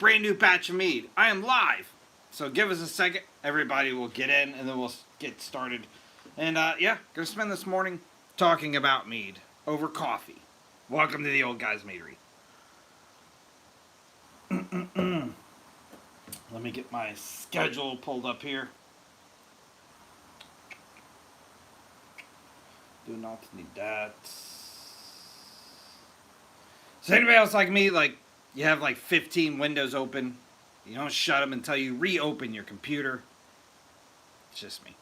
brand new batch of mead. I am live. So give us a second. Everybody will get in and then we'll get started. And yeah, gonna spend this morning talking about mead over coffee. Welcome to the Old Guys Meadery. Let me get my schedule pulled up here. Do not need that. So anybody else like me, like you have like 15 windows open, you don't shut them until you reopen your computer? It's just me.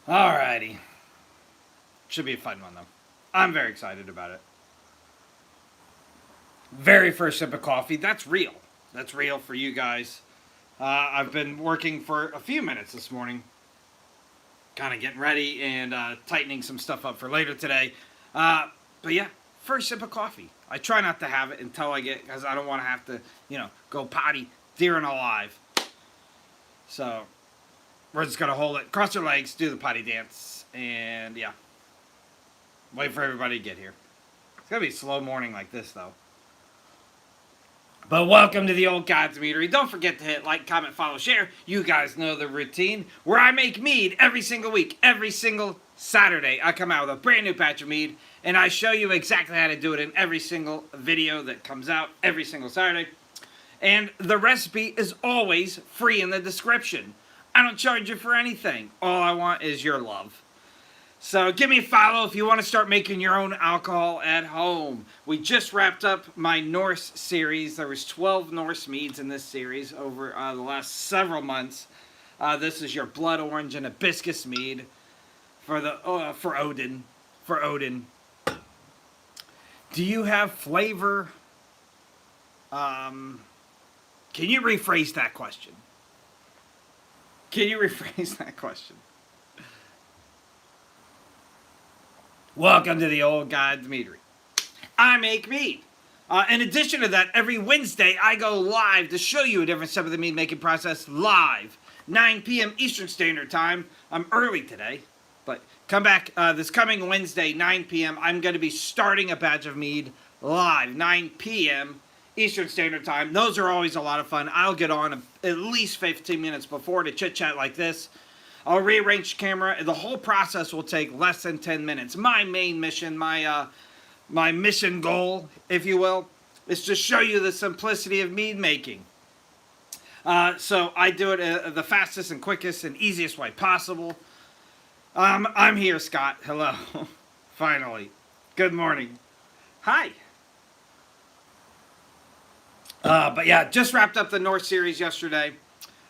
Alrighty. Should be a fun one though. I'm very excited about it. Very first sip of coffee. That's real. That's real for you guys. I've been working for a few minutes this morning. Kind of getting ready and tightening some stuff up for later today. But yeah, first sip of coffee. I try not to have it until I get, because I don't want to have to, go potty deer and alive. So we're just going to hold it, cross your legs, do the potty dance, and yeah. Wait for everybody to get here. It's going to be a slow morning like this, though. But welcome to the Old Guys Meadery. Don't forget to hit like, comment, follow, share. You guys know the routine. Where I make mead every single week. Every single Saturday, I come out with a brand new batch of mead. And I show you exactly how to do it in every single video that comes out every single Saturday. And the recipe is always free in the description. I don't charge you for anything. All I want is your love. So give me a follow if you want to start making your own alcohol at home. We just wrapped up my Norse series. There was 12 Norse meads in this series over the last several months. This is your blood orange and hibiscus mead for Odin. For Odin. Do you have flavor? Can you rephrase that question? Can you rephrase that question? Welcome to the Old Guys Meadery. I make mead. In addition to that, every Wednesday I go live to show you a different step of the mead making process live. 9 p.m. Eastern Standard Time. I'm early today, but come back this coming Wednesday, 9 p.m. I'm going to be starting a batch of mead live, 9 p.m. Eastern Standard Time. Those are always a lot of fun. I'll get on at least 15 minutes before to chit-chat like this. I'll rearrange the camera. The whole process will take less than 10 minutes. My main mission, my mission goal, if you will, is to show you the simplicity of mead making. So I do it the fastest and quickest and easiest way possible. I'm here, Scott. Hello. Finally. Good morning. Hi. But yeah, just wrapped up the North series yesterday.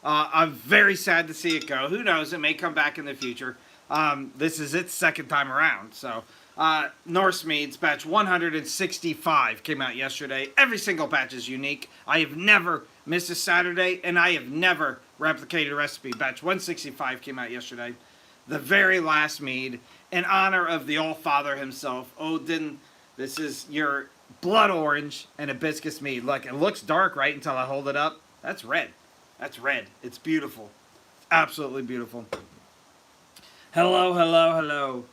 I'm very sad to see it go. Who knows? It may come back in the future. This is its second time around. So, Norse Meads batch 165 came out yesterday. Every single batch is unique. I have never missed a Saturday, and I have never replicated a recipe. Batch 165 came out yesterday. The very last mead, in honor of the All-Father himself, Odin. This is your blood orange and hibiscus mead. Look, it looks dark, right, until I hold it up. That's red. That's red. It's beautiful. Absolutely beautiful. Hello, hello, hello.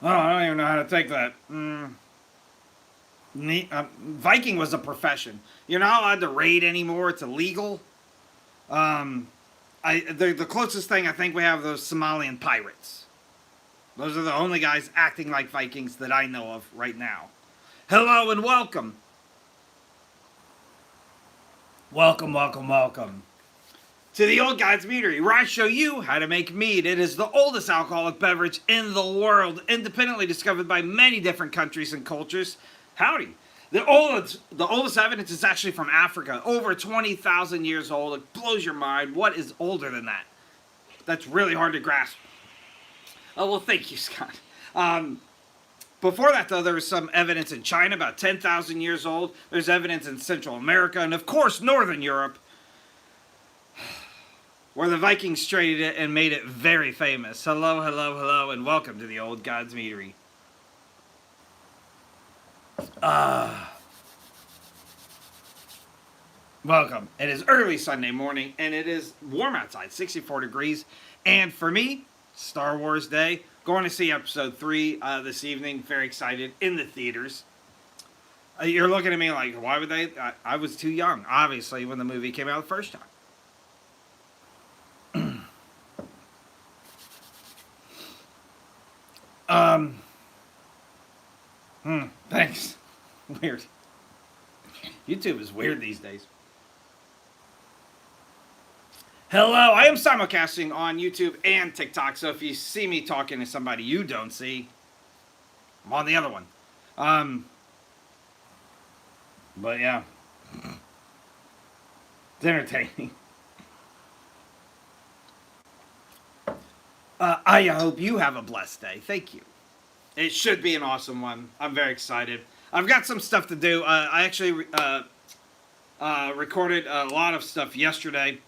Oh, I don't even know how to take that. Viking was a profession. You're not allowed to raid anymore. It's illegal. The closest thing I think we have are those Somalian pirates. Those are the only guys acting like Vikings that I know of right now. Hello and welcome. Welcome, welcome, welcome to the Old Guys Meadery, where I show you how to make mead. It is the oldest alcoholic beverage in the world, independently discovered by many different countries and cultures. Howdy. The oldest evidence is actually from Africa, over 20,000 years old. It blows your mind. What is older than that? That's really hard to grasp. Oh, well, thank you, Scott. Before that, though, there was some evidence in China, about 10,000 years old. There's evidence in Central America, and of course, Northern Europe, where the Vikings traded it and made it very famous. Hello, hello, hello, and welcome to the Old Guys Meadery. Welcome. It is early Sunday morning, and it is warm outside, 64 degrees. And for me, Star Wars Day. Going to see Episode 3 this evening. Very excited in the theaters. You're looking at me like, why would they? I was too young, obviously, when the movie came out the first time. Thanks. Weird. YouTube is weird these days. Hello, I am simulcasting on YouTube and TikTok, so if you see me talking to somebody you don't see, I'm on the other one. But yeah, it's entertaining. I hope you have a blessed day. Thank you. It should be an awesome one. I'm very excited. I've got some stuff to do. I actually recorded a lot of stuff yesterday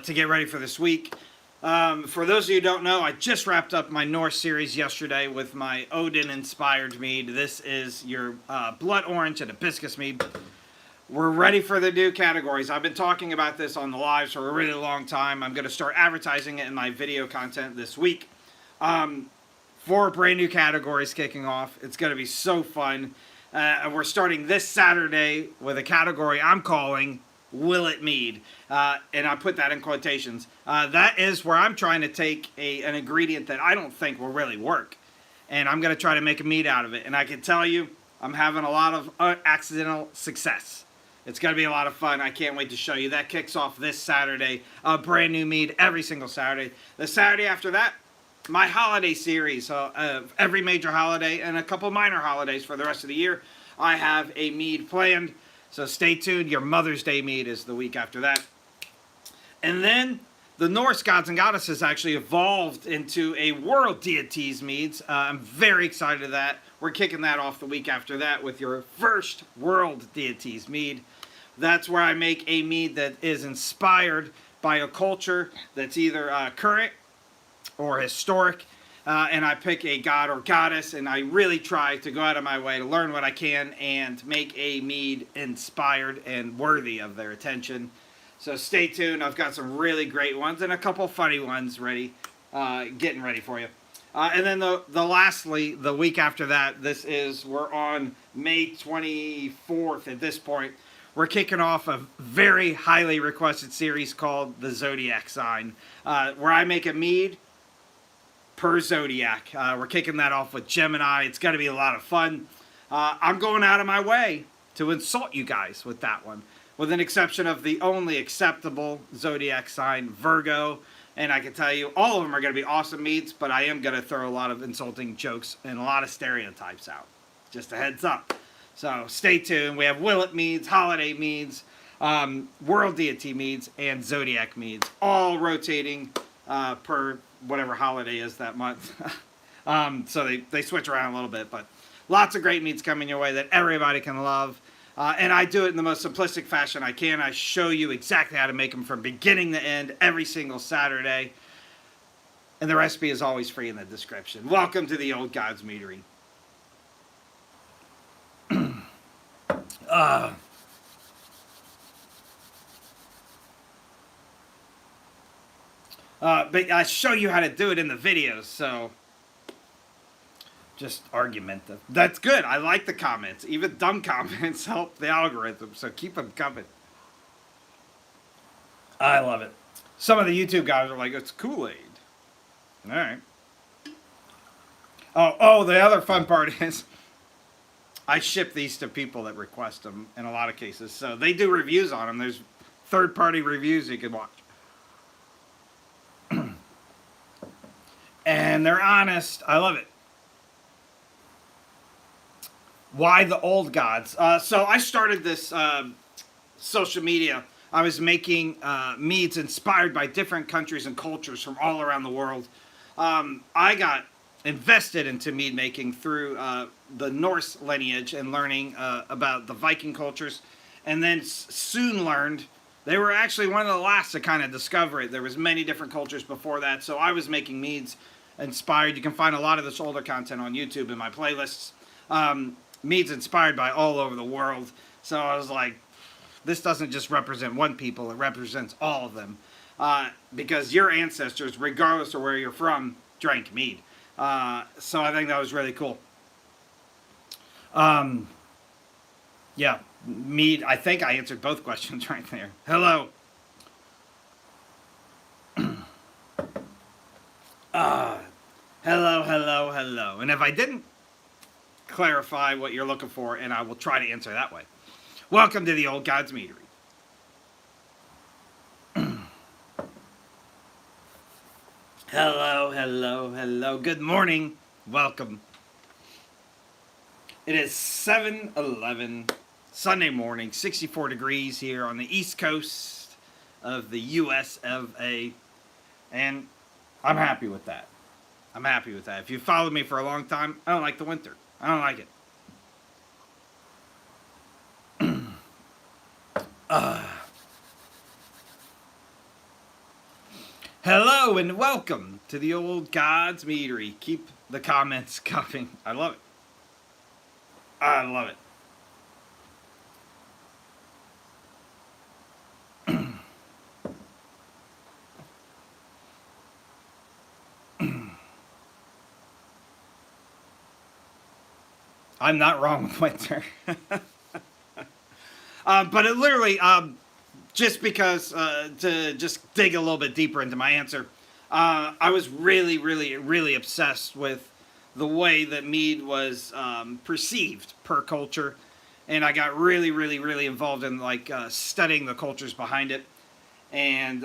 to get ready for this week. For those of you who don't know, I just wrapped up my Norse series yesterday with my Odin-inspired mead. This is your Blood Orange and Hibiscus mead. We're ready for the new categories. I've been talking about this on the lives for a really long time. I'm going to start advertising it in my video content this week. 4 brand new categories kicking off. It's going to be so fun. And we're starting this Saturday with a category I'm calling Will It Mead? And I put that in quotations. That is where I'm trying to take an ingredient that I don't think will really work. And I'm going to try to make a mead out of it. And I can tell you, I'm having a lot of accidental success. It's going to be a lot of fun. I can't wait to show you. That kicks off this Saturday. A brand new mead every single Saturday. The Saturday after that, my holiday series. Every major holiday and a couple minor holidays for the rest of the year. I have a mead planned. So stay tuned. Your Mother's Day mead is the week after that. And then the Norse gods and goddesses actually evolved into a world deities meads. I'm very excited of that. We're kicking that off the week after that with your first world deities mead. That's where I make a mead that is inspired by a culture that's either current or historic. And I pick a god or goddess, and I really try to go out of my way to learn what I can and make a mead inspired and worthy of their attention. So stay tuned. I've got some really great ones and a couple funny ones ready, getting ready for you. And then lastly, the week after that, we're on May 24th at this point. We're kicking off a very highly requested series called the Zodiac Sign, where I make a mead per Zodiac. We're kicking that off with Gemini. It's going to be a lot of fun. I'm going out of my way to insult you guys with that one, with an exception of the only acceptable Zodiac sign, Virgo. And I can tell you, all of them are going to be awesome meads, but I am going to throw a lot of insulting jokes and a lot of stereotypes out. Just a heads up. So stay tuned. We have Willet meads, holiday meads, world deity meads, and Zodiac meads, all rotating per whatever holiday is that month. So they switch around a little bit, but lots of great meads coming your way that everybody can love. And I do it in the most simplistic fashion I can. I show you exactly how to make them from beginning to end every single Saturday. And the recipe is always free in the description. Welcome to the Old Gods Meadery. But I show you how to do it in the videos, so just argumentative. That's good. I like the comments. Even dumb comments help the algorithm, so keep them coming. I love it. Some of the YouTube guys are like, it's Kool-Aid. All right. Oh, the other fun part is I ship these to people that request them in a lot of cases. So they do reviews on them. There's third-party reviews you can watch. And they're honest. I love it. Why the old gods? So I started this social media. I was making meads inspired by different countries and cultures from all around the world. I got invested into mead making through the Norse lineage and learning about the Viking cultures, and then soon learned they were actually one of the last to kind of discover it. There was many different cultures before that, so I was making meads inspired. You can find a lot of this older content on YouTube in my playlists. Mead's inspired by all over the world. So I was like, This doesn't just represent one people, it represents all of them. Because your ancestors, regardless of where you're from, drank mead. So I think that was really cool. Yeah, mead, I think I answered both questions right there. Hello. Hello. And if I didn't clarify what you're looking for, and I will try to answer that way. Welcome to the Old Gods Meadery. Hello. Good morning. Welcome. It is 7:11 Sunday morning, 64 degrees here on the East Coast of the US of A. And I'm happy with that. If you've followed me for a long time, I don't like the winter. I don't like it. Hello and welcome to the Old Gods Meadery. Keep the comments coming. I love it. I'm not wrong with winter. But it literally, just because, to just dig a little bit deeper into my answer, I was really obsessed with the way that mead was perceived per culture. And I got really involved in studying the cultures behind it. And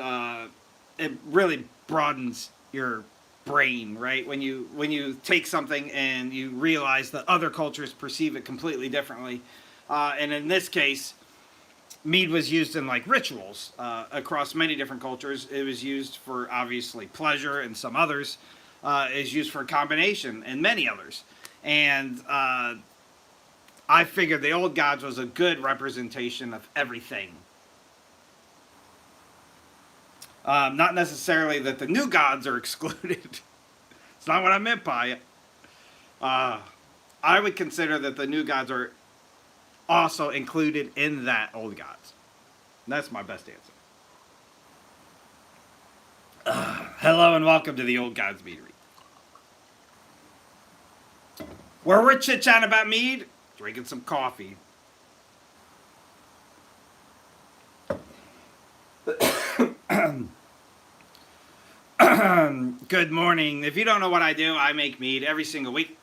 it really broadens your brain, right? When you take something and you realize that other cultures perceive it completely differently. And in this case, mead was used in rituals across many different cultures. It was used for obviously pleasure, and some others is used for combination, and many others. And I figured the Old Gods was a good representation of everything. Not necessarily that the new gods are excluded. It's not what I meant by it. I would consider that the new gods are also included in that Old Gods. That's my best answer. Hello and welcome to the Old Gods Meadery, where we're chit-chatting about mead, drinking some coffee. Good morning. If you don't know what I do, I make mead every single week.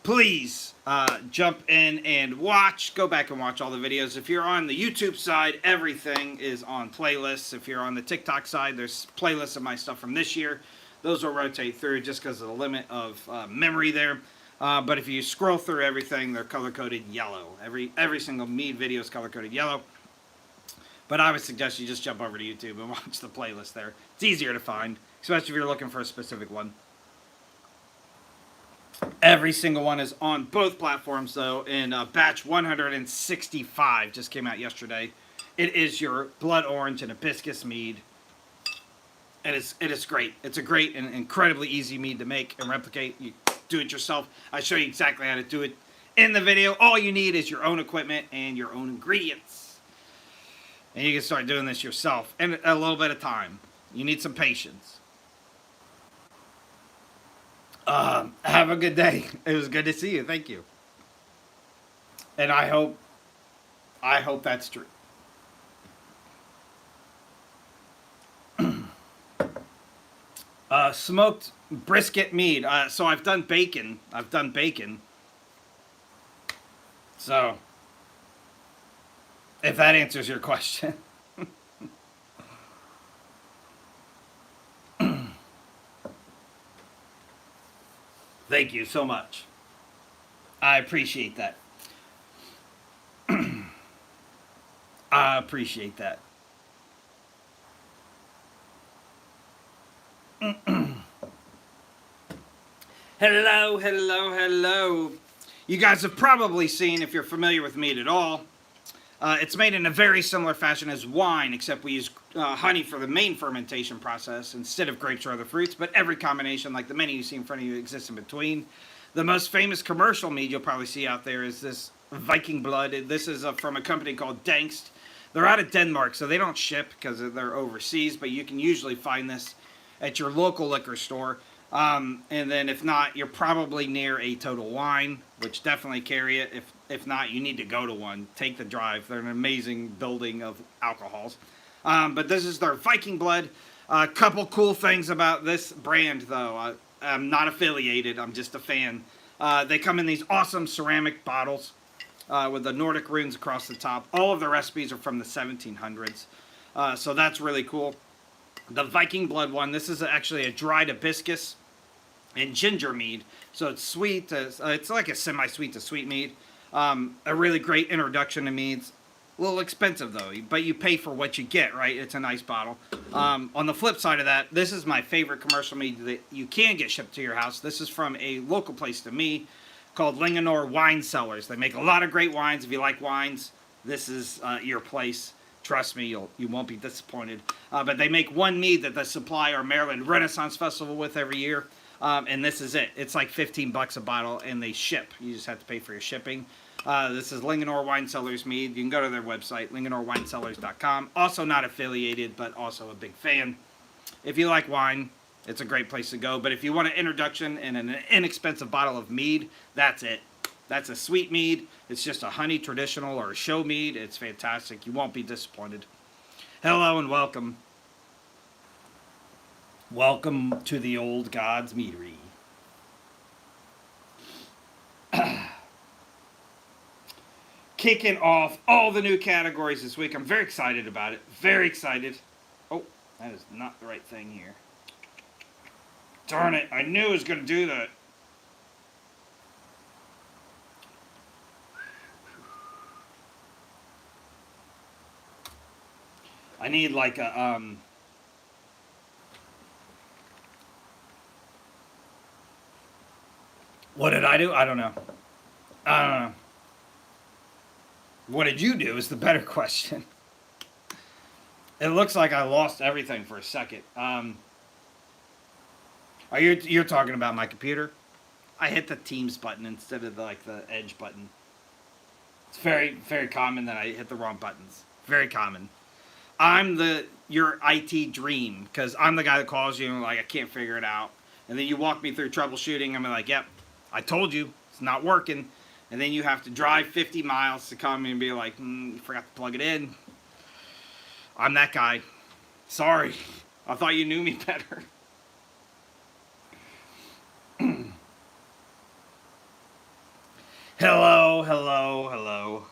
Please jump in and watch. Go back and watch all the videos. If you're on the YouTube side, everything is on playlists. If you're on the TikTok side, there's playlists of my stuff from this year. Those will rotate through just because of the limit of memory there. But if you scroll through everything, they're color-coded yellow. Every single mead video is color-coded yellow. But I would suggest you just jump over to YouTube and watch the playlist there. It's easier to find, especially if you're looking for a specific one. Every single one is on both platforms, though, and batch 165 just came out yesterday. It is your blood orange and hibiscus mead. It is great. It's a great and incredibly easy mead to make and replicate. You do it yourself. I show you exactly how to do it in the video. All you need is your own equipment and your own ingredients. And you can start doing this yourself in a little bit of time. You need some patience. Have a good day. It was good to see you. Thank you. And I hope that's true. Smoked brisket mead. So I've done bacon. So, if that answers your question. Thank you so much. I appreciate that. Hello. You guys have probably seen, if you're familiar with mead at all, it's made in a very similar fashion as wine, except we use honey for the main fermentation process instead of grapes or other fruits, but every combination, like the menu you see in front of you, exists in between. The most famous commercial mead you'll probably see out there is this Viking Blood. This is from a company called Dangst. They're out of Denmark, so they don't ship because they're overseas, but you can usually find this at your local liquor store. And then if not, you're probably near a Total Wine, which definitely carry it. If not, you need to go to one. Take the drive. They're an amazing building of alcohols. But this is their Viking Blood. A couple cool things about this brand, though. I'm not affiliated. I'm just a fan. They come in these awesome ceramic bottles with the Nordic runes across the top. All of the recipes are from the 1700s. So that's really cool. The Viking Blood one, this is actually a dried hibiscus and ginger mead. So it's sweet. It's like a semi-sweet to sweet mead. A really great introduction to meads. A little expensive, though, but you pay for what you get, right? It's a nice bottle. On the flip side of that, this is my favorite commercial mead that you can get shipped to your house. This is from a local place to me called Linganore Wine Cellars. They make a lot of great wines. If you like wines, this is your place. Trust me, you won't be disappointed. But they make one mead that they supply our Maryland Renaissance Festival with every year. And this is it. It's like $15 a bottle, and they ship. You just have to pay for your shipping. This is Linganore Wine Cellars mead. You can go to their website, LinganoreWineCellars.com. Also not affiliated, but also a big fan. If you like wine, it's a great place to go. But if you want an introduction and an inexpensive bottle of mead, that's it. That's a sweet mead. It's just a honey traditional or a show mead. It's fantastic. You won't be disappointed. Hello and welcome. Welcome to the Old Gods Meadery. Kicking off all the new categories this week. I'm very excited about it. Very excited. Oh, that is not the right thing here. Darn it. I knew it was going to do that. I need like a, what did I do? I don't know. What did you do is the better question. It looks like I lost everything for a second. You're talking about my computer? I hit the Teams button instead of the Edge button. It's very, very common that I hit the wrong buttons. Very common. I'm your IT dream, because I'm the guy that calls you and I can't figure it out. And then you walk me through troubleshooting. I'm like, yep, I told you, it's not working. And then you have to drive 50 miles to come and be like, you forgot to plug it in. I'm that guy. Sorry. I thought you knew me better. Hello.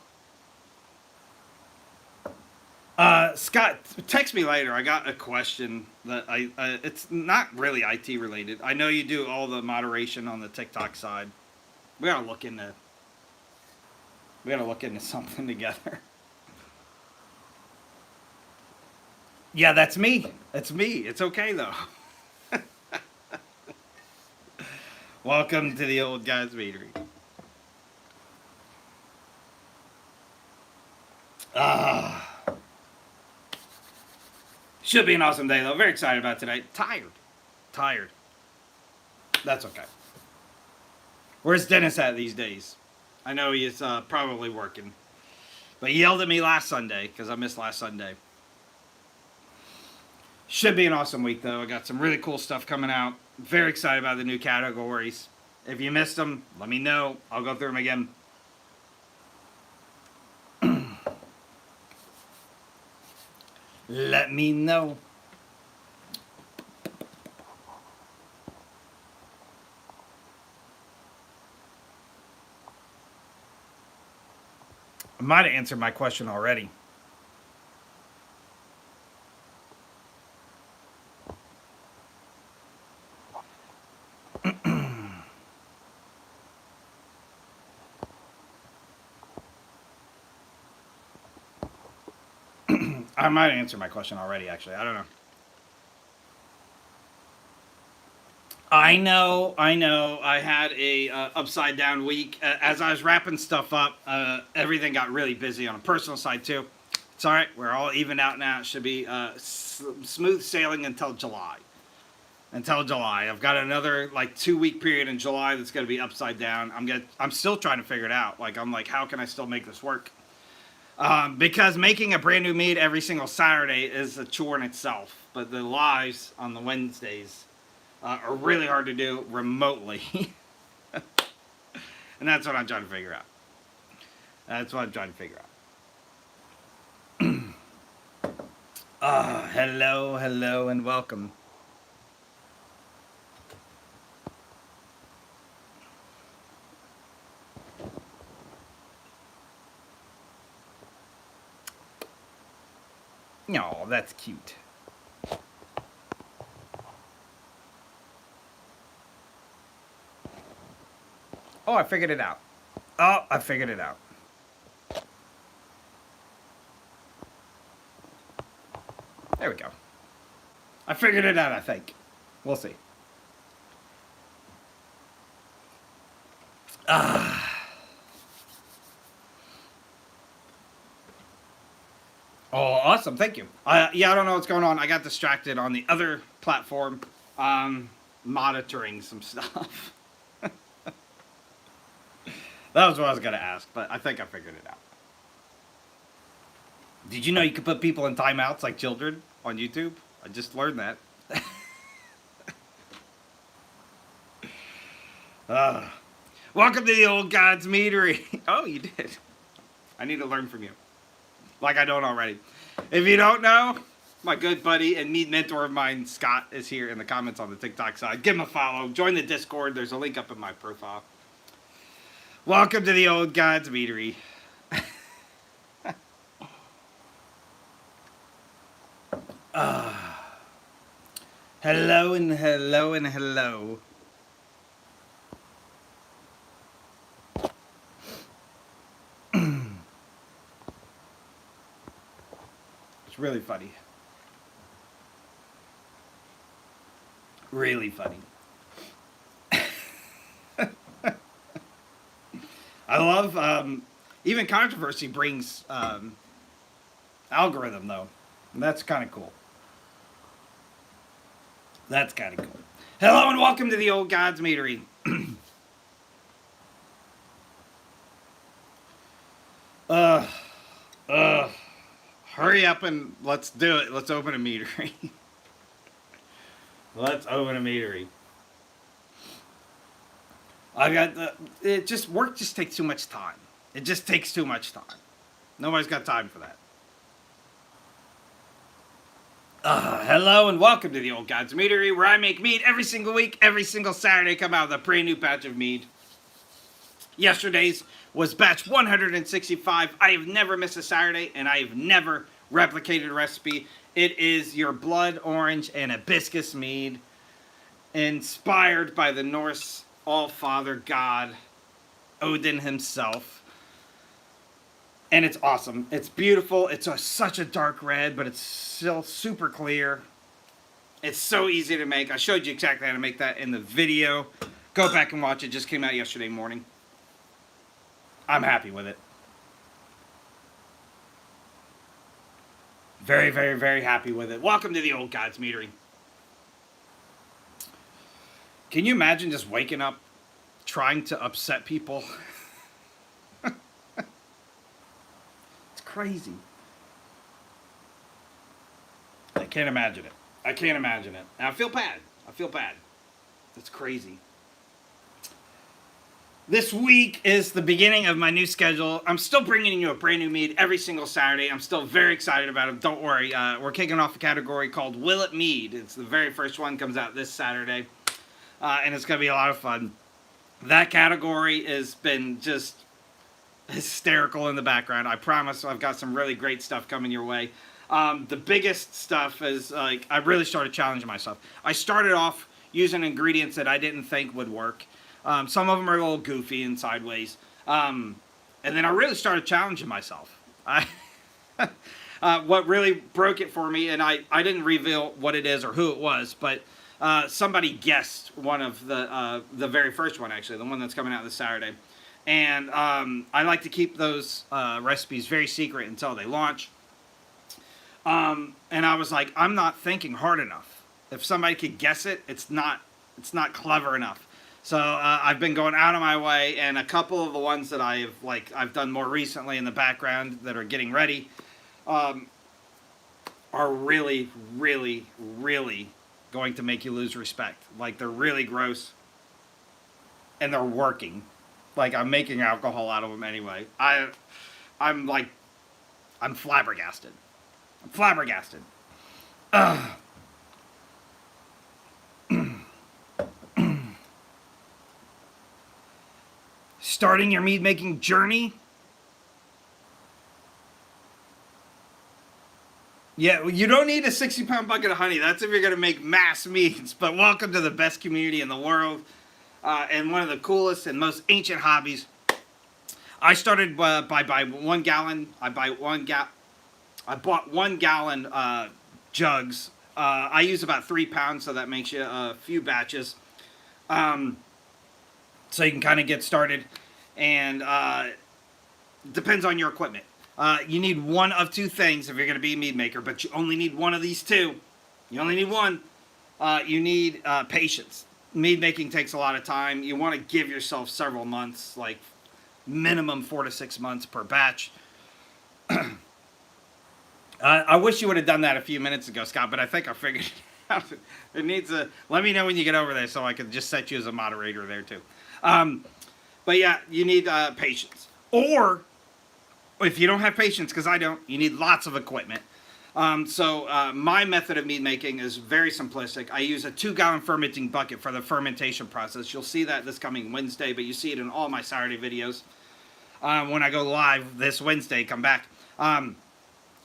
Scott, text me later. I got a question that it's not really IT related. I know you do all the moderation on the TikTok side. We gotta look into something together. Yeah, that's me. It's me. It's okay though. Welcome to the Old Guys Meadery. Should be an awesome day though. Very excited about today. Tired. That's okay. Where's Dennis at these days? I know he is probably working. But he yelled at me last Sunday because I missed last Sunday. Should be an awesome week though. I got some really cool stuff coming out. Very excited about the new categories. If you missed them, let me know. I'll go through them again. Let me know. I might have answered my question already. I might have answered my question already, actually. I don't know. I know. I had a upside down week. As I was wrapping stuff up, everything got really busy on a personal side too. It's all right. We're all evened out now. It should be smooth sailing until July. I've got another 2-week period in July that's going to be upside down. I'm still trying to figure it out. I'm like, how can I still make this work? Because making a brand new mead every single Saturday is a chore in itself. But the lives on the Wednesdays are really hard to do remotely. And that's what I'm trying to figure out. That's what I'm trying to figure out. Hello, hello, and welcome. No, that's cute. Oh, I figured it out. Oh, I figured it out. There we go. I figured it out, I think. We'll see. Oh, awesome. Thank you. Yeah, I don't know what's going on. I got distracted on the other platform monitoring some stuff. That was what I was going to ask, but I think I figured it out. Did you know you could put people in timeouts like children on YouTube? I just learned that. Welcome to the Old God's Meadery. Oh, you did. I need to learn from you. Like I don't already. If you don't know, my good buddy and mead mentor of mine, Scott, is here in the comments on the TikTok side. Give him a follow. Join the Discord. There's a link up in my profile. Welcome to the Old God's Meadery. Hello and hello and hello. It's really funny. Really funny. I love, even controversy brings algorithm, though. And that's kind of cool. That's kind of cool. Hello and welcome to the Old God's Meadery. Hurry up and let's do it. Let's open a meadery. Let's open a meadery. I got work just takes too much time. It just takes too much time. Nobody's got time for that. Hello and welcome to the Old God's Meadery, where I make mead every single week, every single Saturday. Come out with a brand new batch of mead. Yesterday's was batch 165. I have never missed a Saturday, and I have never replicated a recipe. It is your blood orange and hibiscus mead, inspired by the Norse All-Father God, Odin himself. And it's awesome. It's beautiful. It's such a dark red, but it's still super clear. It's so easy to make. I showed you exactly how to make that in the video. Go back and watch it. It just came out yesterday morning. I'm happy with it. Very, very, very happy with it. Welcome to the Old God's Meadery. Can you imagine just waking up trying to upset people? It's crazy. I can't imagine it. I can't imagine it. And I feel bad. I feel bad. It's crazy. This week is the beginning of my new schedule. I'm still bringing you a brand new mead every single Saturday. I'm still very excited about it. Don't worry. We're kicking off a category called Will It Mead. It's the very first one. Comes out this Saturday. And it's going to be a lot of fun. That category has been just hysterical in the background. I promise I've got some really great stuff coming your way. The biggest stuff is, like, I really started challenging myself. I started off using ingredients that I didn't think would work. Some of them are a little goofy and sideways. And then I really started challenging myself. What really broke it for me, and I didn't reveal what it is or who it was, but somebody guessed one of the very first one, actually, the one that's coming out this Saturday. And I like to keep those recipes very secret until they launch. And I was like, I'm not thinking hard enough. If somebody could guess it, it's not clever enough. So I've been going out of my way, and a couple of the ones that I've done more recently in the background that are getting ready um, are really, really, really going to make you lose respect. Like, they're really gross, and they're working. Like, I'm making alcohol out of them anyway. I'm like, I'm flabbergasted. I'm flabbergasted. Ugh. Starting your mead making journey. Yeah, well, you don't need a 60-pound bucket of honey. That's if you're going to make mass meads. But welcome to the best community in the world, and one of the coolest and most ancient hobbies. I started by 1 gallon. I bought 1 gallon jugs. I use about 3 pounds, so that makes you a few batches. So you can kind of get started, and depends on your equipment. You need one of two things if you're going to be a mead maker, but you only need one of these two. You only need one. You need patience. Mead making takes a lot of time. You want to give yourself several months, like minimum 4 to 6 months per batch. I wish you would have done that a few minutes ago, Scott, but I think I figured it out. It needs a. Let me know when you get over there so I can just set you as a moderator there too. But yeah, you need patience. Or if you don't have patience, because I don't, you need lots of equipment. So my method of mead making is very simplistic. I use a 2-gallon fermenting bucket for the fermentation process. You'll see that this coming Wednesday, but you see it in all my Saturday videos. When I go live this Wednesday, come back.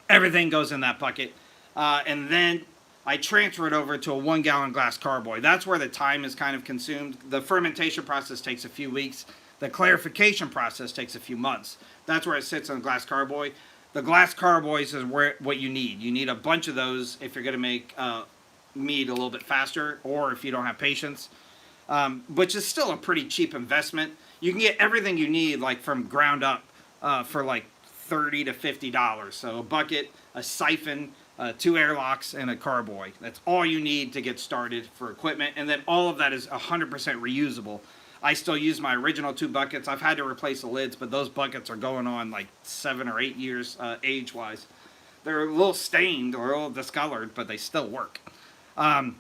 Everything goes in that bucket. And then I transfer it over to a 1-gallon glass carboy. That's where the time is kind of consumed. The fermentation process takes a few weeks. The clarification process takes a few months. That's where it sits on the glass carboy. The glass carboys is what you need. You need a bunch of those if you're going to make mead a little bit faster, or if you don't have patience, which is still a pretty cheap investment. You can get everything you need, like from ground up, for like $30 to $50. So a bucket, a siphon, 2 airlocks, and a carboy. That's all you need to get started for equipment, and then all of that is 100% reusable. I still use my original 2 buckets. I've had to replace the lids, but those buckets are going on like 7 or 8 years age-wise. They're a little stained or a little discolored, but they still work. Hello.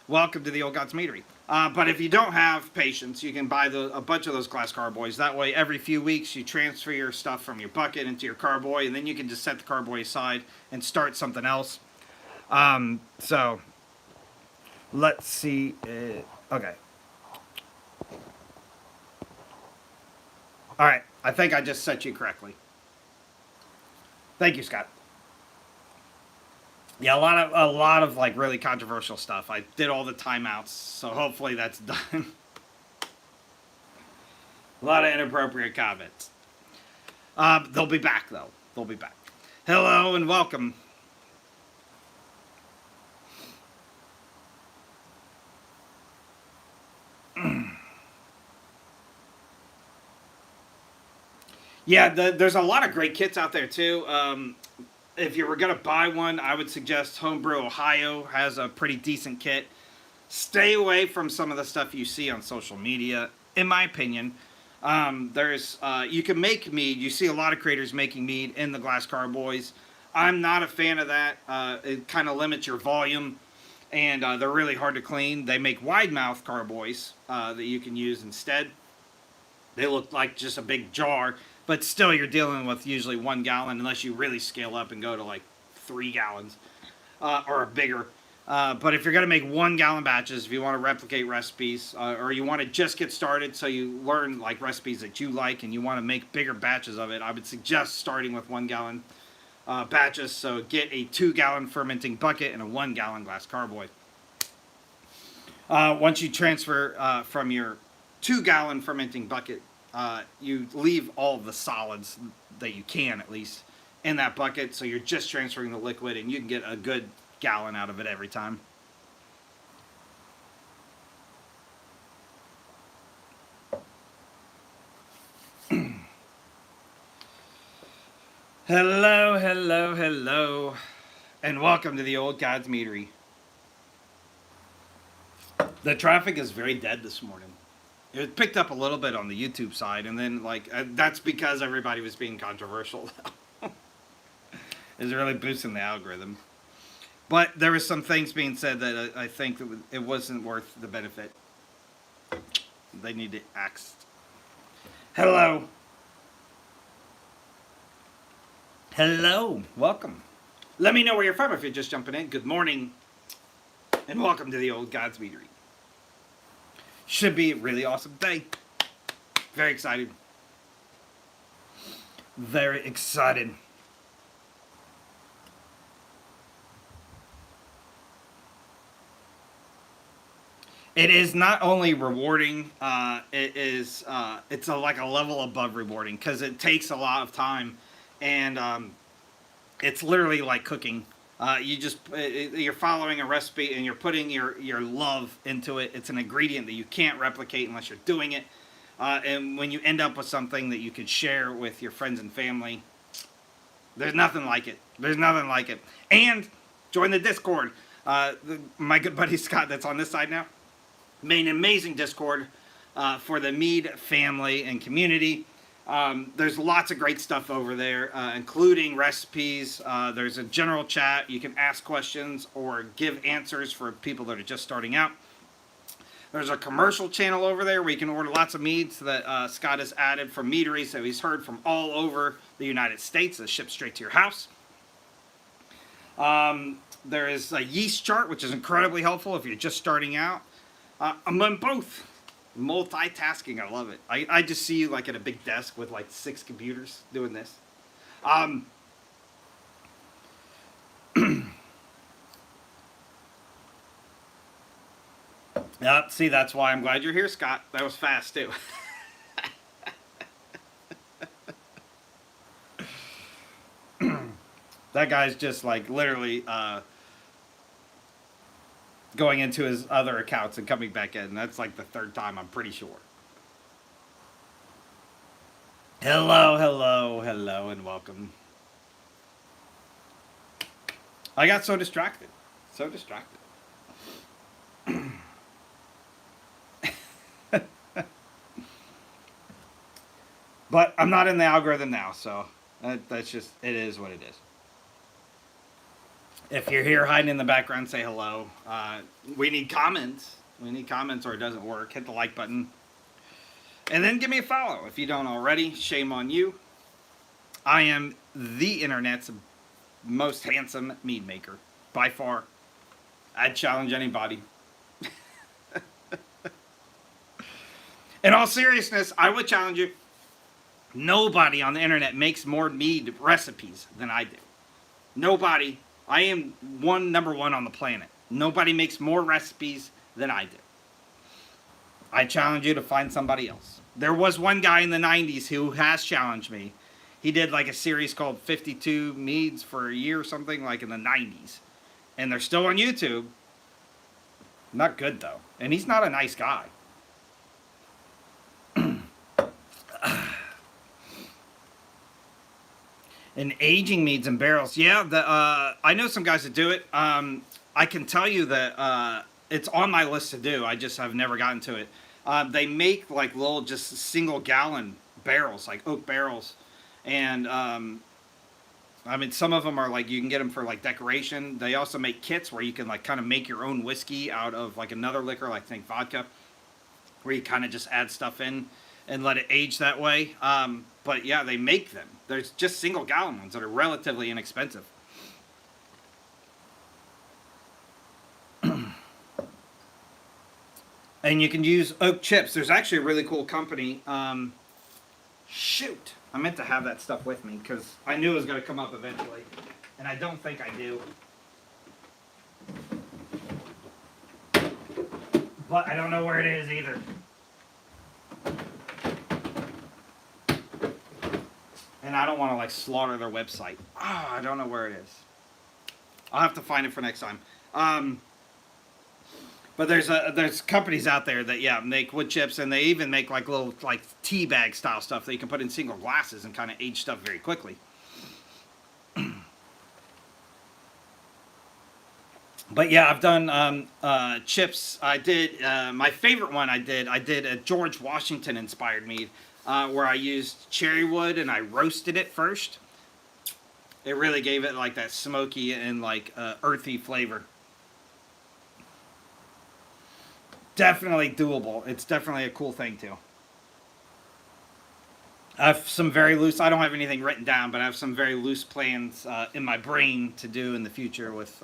Welcome to the Old Gods Meadery. But if you don't have patience, you can buy a bunch of those glass carboys. That way, every few weeks, you transfer your stuff from your bucket into your carboy, and then you can just set the carboy aside and start something else. Let's see. Okay. All right. I think I just set you correctly. Thank you, Scott. Yeah, a lot of like really controversial stuff. I did all the timeouts, so hopefully that's done. A lot of inappropriate comments. They'll be back though. They'll be back. Hello and welcome. Yeah, there's a lot of great kits out there too. If you were going to buy one, I would suggest Homebrew Ohio has a pretty decent kit. Stay away from some of the stuff you see on social media, in my opinion. You can make mead. You see a lot of creators making mead in the glass carboys. I'm not a fan of that. It kind of limits your volume, and they're really hard to clean. They make wide mouth carboys that you can use instead. They look like just a big jar, but still you're dealing with usually 1 gallon unless you really scale up and go to like 3 gallons or bigger. But if you're going to make 1 gallon batches, if you want to replicate recipes or you want to just get started so you learn like recipes that you like and you want to make bigger batches of it, I would suggest starting with 1 gallon batches. So get a 2 gallon fermenting bucket and a 1 gallon glass carboy. Once you transfer from your 2 gallon fermenting bucket, you leave all of the solids that you can at least in that bucket, so you're just transferring the liquid and you can get a good gallon out of it every time. Hello, and welcome to the Old Gods Meadery. The traffic is very dead this morning. It picked up a little bit on the YouTube side, and then that's because everybody was being controversial. It's really boosting the algorithm. But there was some things being said that I think that it wasn't worth the benefit. They need to axe. Hello. Hello. Welcome. Let me know where you're from if you're just jumping in. Good morning. And welcome to the Old God's Meadery. Should be a really awesome day. Very excited. Very excited. It is not only rewarding, it's like a level above rewarding because it takes a lot of time, and it's literally like cooking. You're following a recipe and you're putting your love into it. It's an ingredient that you can't replicate unless you're doing it. And when you end up with something that you could share with your friends and family, there's nothing like it. There's nothing like it. And join the Discord. My good buddy Scott, that's on this side now, made an amazing Discord for the Mead family and community. There's lots of great stuff over there, including recipes. There's a general chat. You can ask questions or give answers for people that are just starting out. There's a commercial channel over there where you can order lots of meads that Scott has added from meaderies, so he's heard from all over the United States that ship straight to your house. There is a yeast chart, which is incredibly helpful if you're just starting out. I'm on both. Multitasking, I love it. I just see you like at a big desk with like 6 computers doing this. Yep, see, that's why I'm glad you're here, Scott. That was fast too. That guy's just like literally going into his other accounts and coming back in. That's like the 3rd time, I'm pretty sure. Hello, hello, hello, and welcome. I got so distracted. So distracted. But I'm not in the algorithm now, so that's just, it is what it is. If you're here hiding in the background, say hello. We need comments. We need comments or it doesn't work. Hit the like button. And then give me a follow if you don't already. Shame on you. I am the internet's most handsome mead maker. By far. I'd challenge anybody. In all seriousness, I would challenge you. Nobody on the internet makes more mead recipes than I do. Nobody. I am number one on the planet. Nobody makes more recipes than I do. I challenge you to find somebody else. There was one guy in the 90s who has challenged me. He did like a series called 52 Meads for a year or something, like in the 90s. And they're still on YouTube. Not good though. And he's not a nice guy. And aging meads and barrels. Yeah, I know some guys that do it. I can tell you that it's on my list to do. I just have never gotten to it. They make like little just single gallon barrels, like oak barrels. And I mean, some of them are like, you can get them for like decoration. They also make kits where you can like kind of make your own whiskey out of like another liquor, like think vodka, where you kind of just add stuff in and let it age that way. But yeah, they make them. There's just single gallon ones that are relatively inexpensive. And you can use oak chips. There's actually a really cool company. Shoot, I meant to have that stuff with me because I knew it was going to come up eventually. And I don't think I do. But I don't know where it is either. And I don't want to like slaughter their website. I don't know where it is. I'll have to find it for next time. But there's companies out there that make wood chips, and they even make like little like tea bag style stuff that you can put in single glasses and kind of age stuff very quickly. But yeah, I've done chips. I did my favorite one. I did a George Washington inspired mead, where I used cherry wood and I roasted it first. It really gave it like that smoky and like earthy flavor. Definitely doable. It's definitely a cool thing too. I have some very loose. I don't have anything written down, but I have some very loose plans in my brain to do in the future with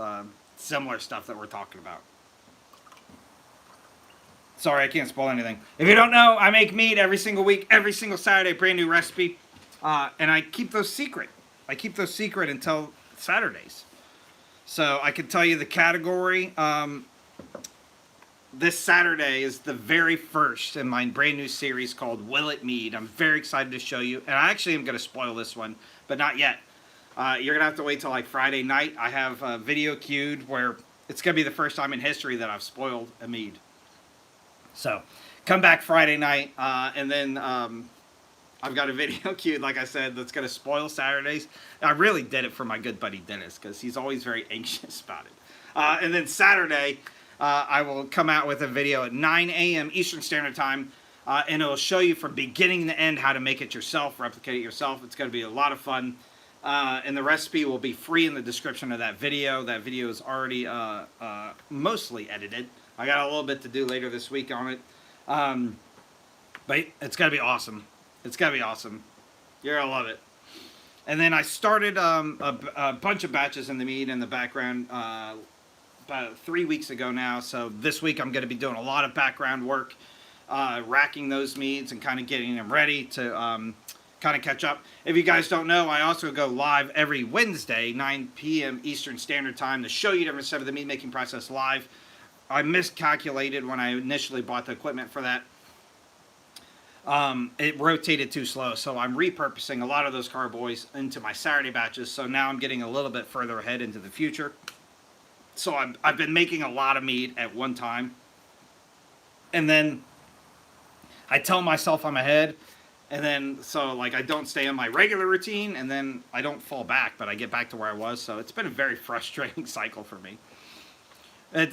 similar stuff that we're talking about. Sorry, I can't spoil anything. If you don't know, I make mead every single week, every single Saturday, brand new recipe, and I keep those secret. I keep those secret until Saturdays. So I can tell you the category. This Saturday is the very first in my brand new series called Will It Mead. I'm very excited to show you, and I actually am going to spoil this one, but not yet. You're going to have to wait till like Friday night. I have a video queued where it's going to be the first time in history that I've spoiled a mead. So come back Friday night, and then I've got a video queued, like I said, that's going to spoil Saturdays. I really did it for my good buddy Dennis because he's always very anxious about it. And then Saturday, I will come out with a video at 9 a.m. Eastern Standard Time, and it will show you from beginning to end how to make it yourself, replicate it yourself. It's going to be a lot of fun, and the recipe will be free in the description of that video. That video is already mostly edited. I got a little bit to do later this week on it, but it's going to be awesome. It's going to be awesome. You're going to love it. And then I started a bunch of batches in the mead in the background about 3 weeks ago now. So this week I'm going to be doing a lot of background work, racking those meads and kind of getting them ready to kind of catch up. If you guys don't know, I also go live every Wednesday, 9 p.m. Eastern Standard Time, to show you different stuff of the mead making process live. I miscalculated when I initially bought the equipment for that. It rotated too slow, so I'm repurposing a lot of those carboys into my Saturday batches, so now I'm getting a little bit further ahead into the future. So I've been making a lot of mead at one time, and then I tell myself I'm ahead, and then so like I don't stay on my regular routine, and then I don't fall back, but I get back to where I was. So it's been a very frustrating cycle for me.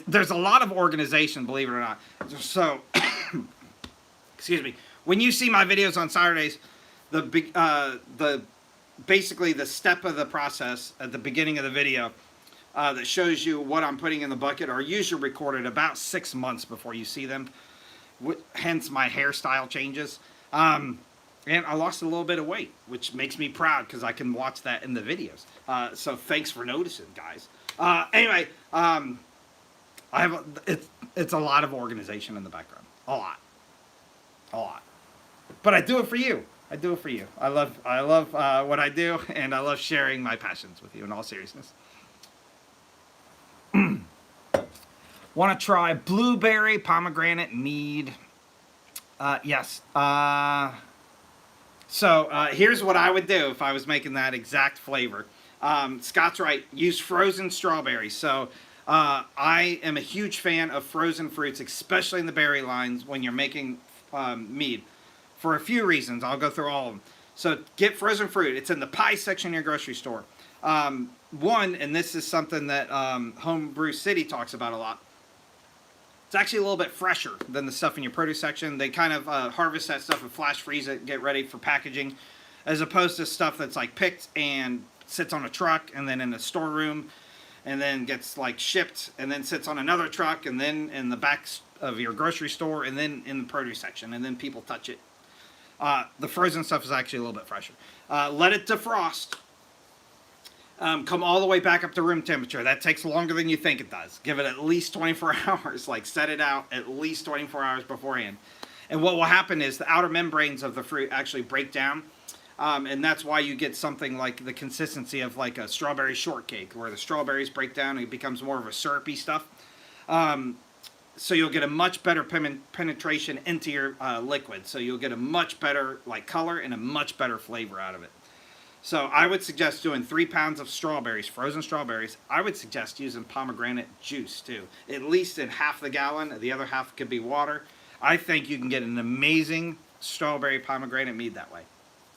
There's a lot of organization, believe it or not. So, excuse me. When you see my videos on Saturdays, the basically the step of the process at the beginning of the video that shows you what I'm putting in the bucket are usually recorded about 6 months before you see them. Hence my hairstyle changes. And I lost a little bit of weight, which makes me proud because I can watch that in the videos. So thanks for noticing, guys. Anyway, it's a lot of organization in the background. A lot. But I do it for you. I do it for you. I love what I do, and I love sharing my passions with you in all seriousness. Want to try blueberry pomegranate mead? Yes. So here's what I would do if I was making that exact flavor. Scott's right. Use frozen strawberries. So I am a huge fan of frozen fruits, especially in the berry lines when you're making mead, for a few reasons. I'll go through all of them. So get frozen fruit. It's in the pie section in your grocery store. One, and this is something that Homebrew City talks about a lot, it's actually a little bit fresher than the stuff in your produce section. They kind of harvest that stuff and flash freeze it, get ready for packaging, as opposed to stuff that's like picked and sits on a truck and then in a storeroom and then gets like shipped and then sits on another truck and then in the back of your grocery store and then in the produce section and then people touch it. The frozen stuff is actually a little bit fresher. Let it defrost. Come all the way back up to room temperature. That takes longer than you think it does. Give it at least 24 hours. Like set it out at least 24 hours beforehand. And what will happen is the outer membranes of the fruit actually break down. And that's why you get something like the consistency of like a strawberry shortcake, where the strawberries break down and it becomes more of a syrupy stuff. So you'll get a much better penetration into your liquid. So you'll get a much better like color and a much better flavor out of it. So I would suggest doing 3 pounds of strawberries, frozen strawberries. I would suggest using pomegranate juice too, at least in half the gallon. The other half could be water. I think you can get an amazing strawberry pomegranate mead that way.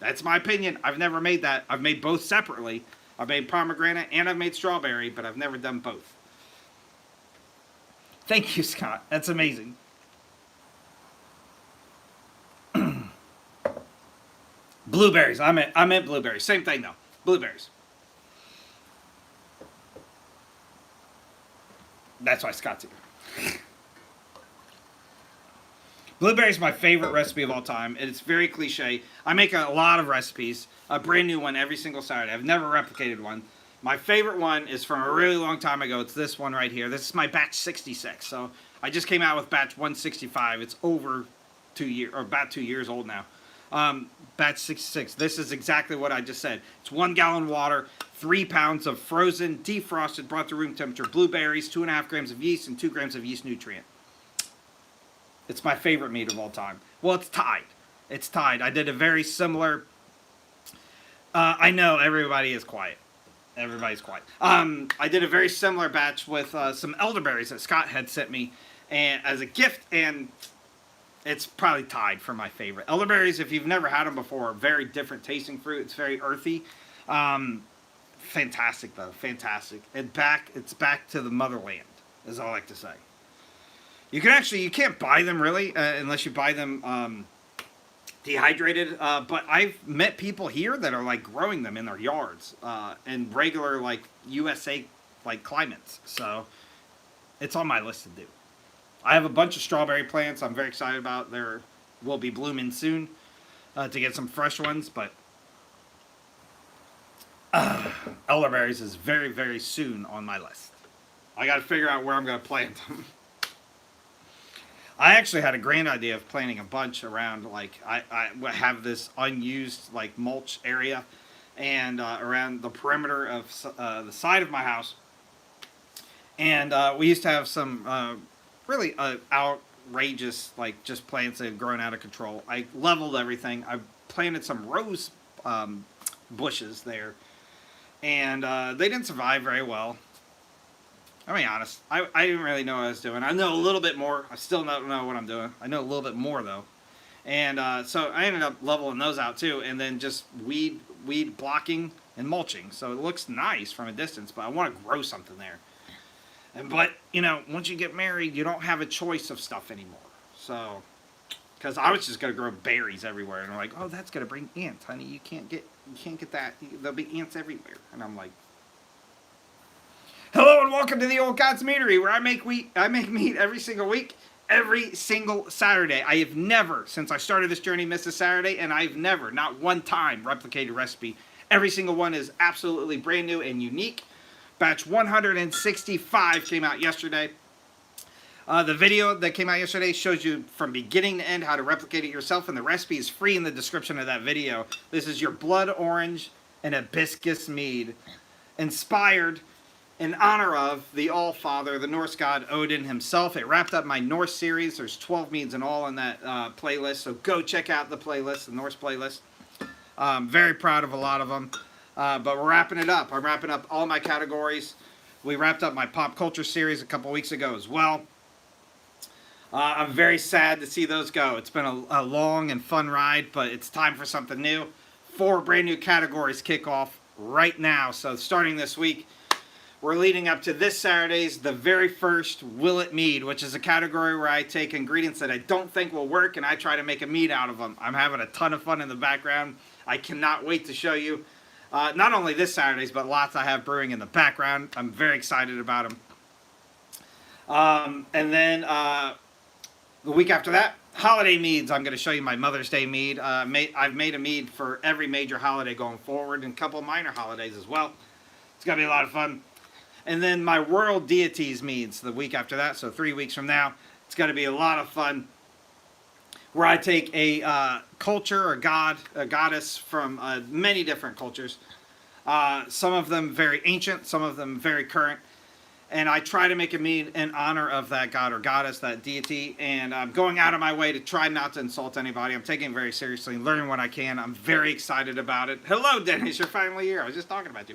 That's my opinion. I've never made that. I've made both separately. I've made pomegranate and I've made strawberry, but I've never done both. Thank you, Scott. That's amazing. Blueberries. I meant blueberries. Same thing though. Blueberries. That's why Scott's here. Blueberry is my favorite recipe of all time. It's very cliche. I make a lot of recipes, a brand new one every single Saturday. I've never replicated one. My favorite one is from a really long time ago. It's this one right here. This is my batch 66. So I just came out with batch 165. It's over 2 years, or about 2 years old now. Batch 66. This is exactly what I just said. It's 1 gallon water, 3 pounds of frozen, defrosted, brought to room temperature blueberries, 2.5 grams of yeast, and 2 grams of yeast nutrient. It's my favorite mead of all time. Well, it's tied. It's tied. I did a very similar... I know, everybody is quiet. Everybody's quiet. I did a very similar batch with some elderberries that Scott had sent me and as a gift, and it's probably tied for my favorite. Elderberries, if you've never had them before, are very different tasting fruit. It's very earthy. Fantastic, though. Fantastic. It's back to the motherland, is all I like to say. You can't buy them really unless you buy them dehydrated. But I've met people here that are like growing them in their yards in regular like USA like climates. So it's on my list to do. I have a bunch of strawberry plants I'm very excited about. There will be blooming soon to get some fresh ones. But elderberries is very, very soon on my list. I got to figure out where I'm going to plant them. I actually had a grand idea of planting a bunch around, like, I have this unused, like, mulch area, and around the perimeter of the side of my house. And we used to have some really outrageous, like, just plants that had grown out of control. I leveled everything. I planted some rose bushes there, and they didn't survive very well. I'll be honest, I didn't really know what I was doing. I know a little bit more. I still don't know what I'm doing. I know a little bit more, though. And so I ended up leveling those out, too, and then just weed blocking and mulching. So it looks nice from a distance, but I want to grow something there. But, you know, once you get married, you don't have a choice of stuff anymore. So, because I was just going to grow berries everywhere. And I'm like, oh, that's going to bring ants, honey. You can't get that. There'll be ants everywhere. And I'm like, hello and welcome to the Old God's Meadery, where I make meat every single week, every single Saturday. I have never, since I started this journey, missed a Saturday, and I've never, not one time, replicated a recipe. Every single one is absolutely brand new and unique. Batch 165 came out yesterday. The video that came out yesterday shows you from beginning to end how to replicate it yourself, and the recipe is free in the description of that video. This is your blood orange and hibiscus mead, inspired in honor of the All-Father, the Norse god Odin himself. It wrapped up my Norse series. There's 12 meads in all in that playlist, so go check out the playlist, the Norse playlist. Very proud of a lot of them, but we're wrapping it up. I'm wrapping up all my categories. We wrapped up my pop culture series a couple weeks ago as well. I'm very sad to see those go. It's been a long and fun ride, but it's time for something new. 4 brand new categories kick off right now, so starting this week, we're leading up to this Saturday's the very first Will It Mead, which is a category where I take ingredients that I don't think will work and I try to make a mead out of them. I'm having a ton of fun in the background. I cannot wait to show you not only this Saturday's, but lots I have brewing in the background. I'm very excited about them. And then the week after that, holiday meads. I'm going to show you my Mother's Day mead. I've made a mead for every major holiday going forward and a couple of minor holidays as well. It's going to be a lot of fun. And then my World Deities meads the week after that, so 3 weeks from now. It's going to be a lot of fun, where I take a culture, a god, a goddess from many different cultures. Some of them very ancient, some of them very current. And I try to make a mead in honor of that god or goddess, that deity. And I'm going out of my way to try not to insult anybody. I'm taking it very seriously, learning what I can. I'm very excited about it. Hello, Dennis. You're finally here. I was just talking about you.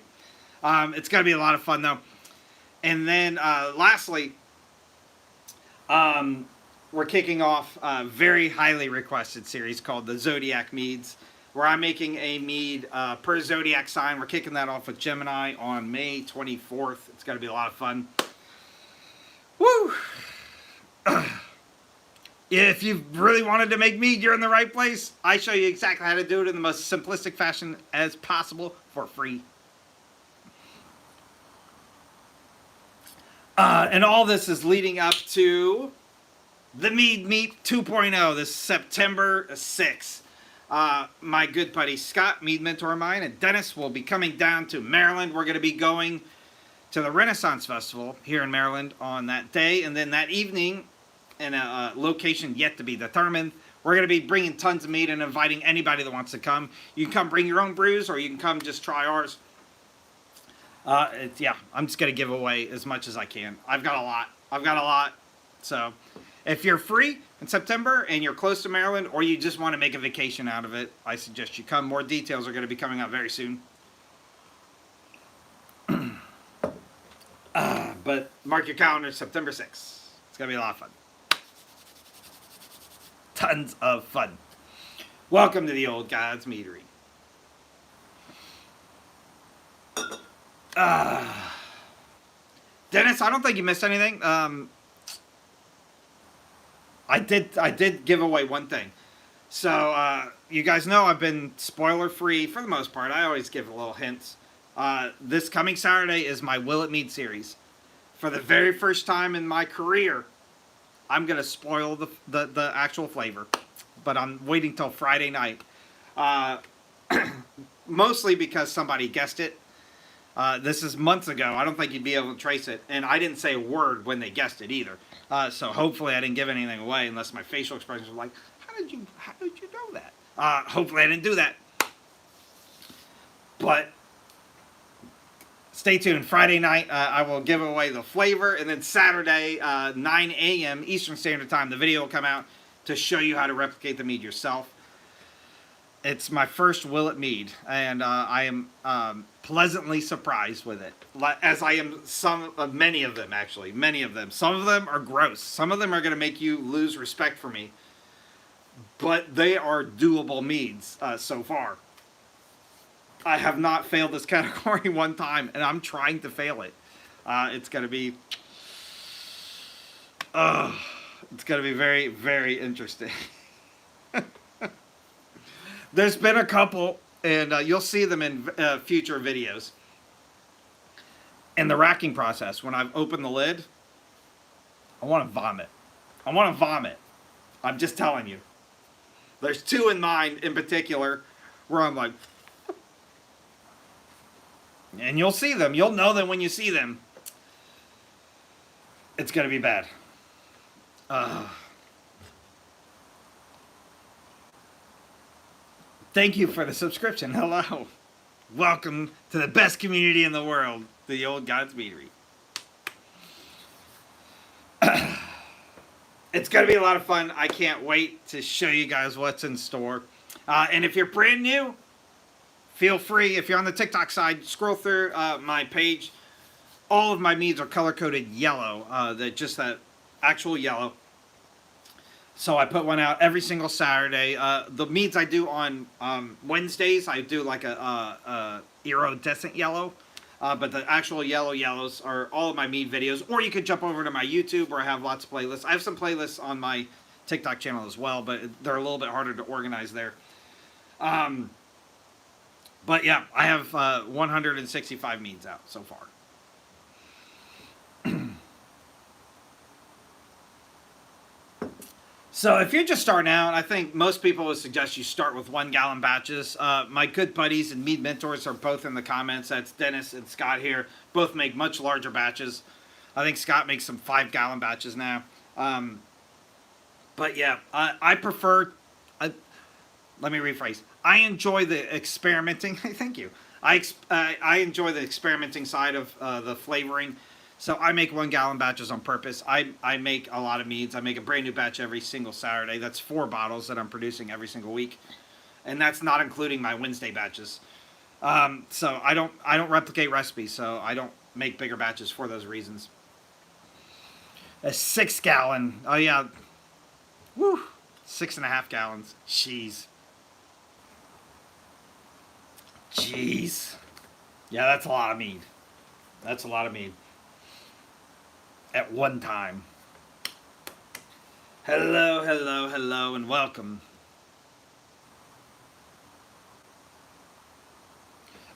It's going to be a lot of fun, though. And then, lastly, we're kicking off a very highly requested series called the Zodiac Meads, where I'm making a mead per zodiac sign. We're kicking that off with Gemini on May 24th. It's going to be a lot of fun. Woo! If you really wanted to make mead, you're in the right place. I show you exactly how to do it in the most simplistic fashion as possible for free. And all this is leading up to the Mead Meet 2.0 this September 6th. My good buddy Scott, Mead mentor of mine, and Dennis will be coming down to Maryland. We're going to be going to the Renaissance Festival here in Maryland on that day. And then that evening, in a location yet to be determined, we're going to be bringing tons of mead and inviting anybody that wants to come. You can come bring your own brews, or you can come just try ours. Yeah, I'm just going to give away as much as I can. I've got a lot. So if you're free in September and you're close to Maryland, or you just want to make a vacation out of it, I suggest you come. More details are going to be coming out very soon. But mark your calendar, September 6th. It's going to be a lot of fun. Tons of fun. Welcome to the Old God's Meadery. Dennis, I don't think you missed anything. I did give away one thing. So, you guys know I've been spoiler-free for the most part. I always give little hints. This coming Saturday is my Will It Mead series. For the very first time in my career, I'm going to spoil the actual flavor. But I'm waiting till Friday night. Mostly because somebody guessed it. This is months ago. I don't think you'd be able to trace it. And I didn't say a word when they guessed it either. So hopefully I didn't give anything away unless my facial expressions were like, how did you know that? Hopefully I didn't do that. But stay tuned. Friday night, I will give away the flavor. And then Saturday, 9 a.m. Eastern Standard Time, the video will come out to show you how to replicate the mead yourself. It's my first Will It Mead, and I am pleasantly surprised with it. As I am many of them, actually. Many of them. Some of them are gross. Some of them are going to make you lose respect for me. But they are doable meads so far. I have not failed this category one time, and I'm trying to fail it. It's going to be... it's going to be very, very interesting. There's been a couple, and you'll see them in future videos. In the racking process, when I've opened the lid, I want to vomit. I'm just telling you. There's two in mind in particular where I'm like... And you'll see them. You'll know them when you see them. It's going to be bad. Thank you for the subscription. Hello. Welcome to the best community in the world, the Old God's Meadery. It's going to be a lot of fun. I can't wait to show you guys what's in store. And if you're brand new, feel free. If you're on the TikTok side, scroll through my page. All of my meads are color-coded yellow. That actual yellow. So I put one out every single Saturday. The meads I do on Wednesdays, I do like a iridescent yellow. But the actual yellows are all of my mead videos. Or you could jump over to my YouTube where I have lots of playlists. I have some playlists on my TikTok channel as well, but they're a little bit harder to organize there. But yeah, I have 165 meads out so far. So if you're just starting out, I think most people would suggest you start with 1 gallon batches. My good buddies and mead mentors are both in the comments. That's Dennis and Scott here. Both make much larger batches. I think Scott makes some 5 gallon batches now. But yeah, I prefer... let me rephrase. I enjoy the experimenting. Thank you. I enjoy the experimenting side of the flavoring. So I make 1 gallon batches on purpose. I make a lot of meads. I make a brand new batch every single Saturday. That's 4 bottles that I'm producing every single week. And that's not including my Wednesday batches. So I don't replicate recipes, so I don't make bigger batches for those reasons. A 6 gallon. Oh yeah. Woo. 6.5 gallons. Jeez. Yeah, that's a lot of mead. That's a lot of mead. At one time. Hello, hello, hello, and welcome.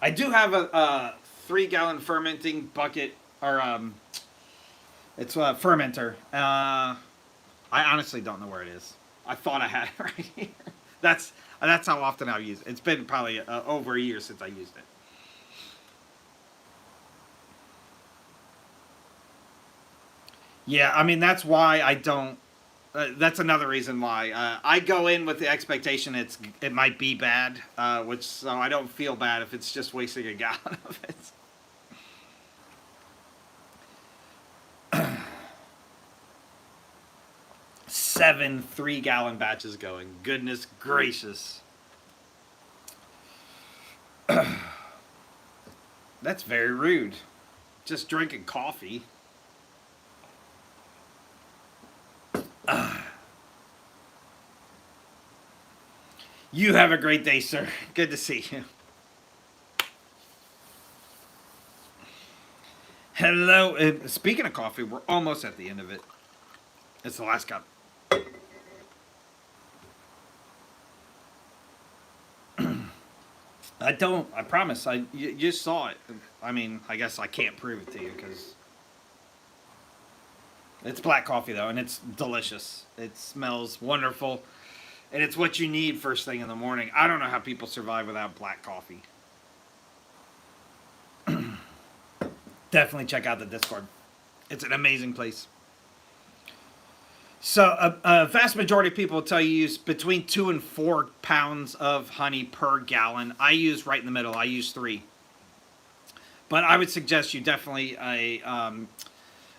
I do have a 3 gallon fermenting bucket, or it's a fermenter. I honestly don't know where it is. I thought I had it right here. That's that's how often I've used it. It's been probably over a year since I used it. Yeah, I mean that's why I don't. That's another reason why I go in with the expectation it might be bad, which so I don't feel bad if it's just wasting a gallon of it. 7 3 gallon batches going. Goodness gracious, that's very rude. Just drinking coffee. You have a great day, sir. Good to see you. Hello. Speaking of coffee, we're almost at the end of it. It's the last cup. I don't. I promise. You just saw it. I mean, I guess I can't prove it to you because it's black coffee though, and it's delicious. It smells wonderful, and it's what you need first thing in the morning. I don't know how people survive without black coffee. Definitely check out the Discord. It's an amazing place. So a vast majority of people tell you use between 2 and 4 pounds of honey per gallon. I use right in the middle. I use 3, but I would suggest you definitely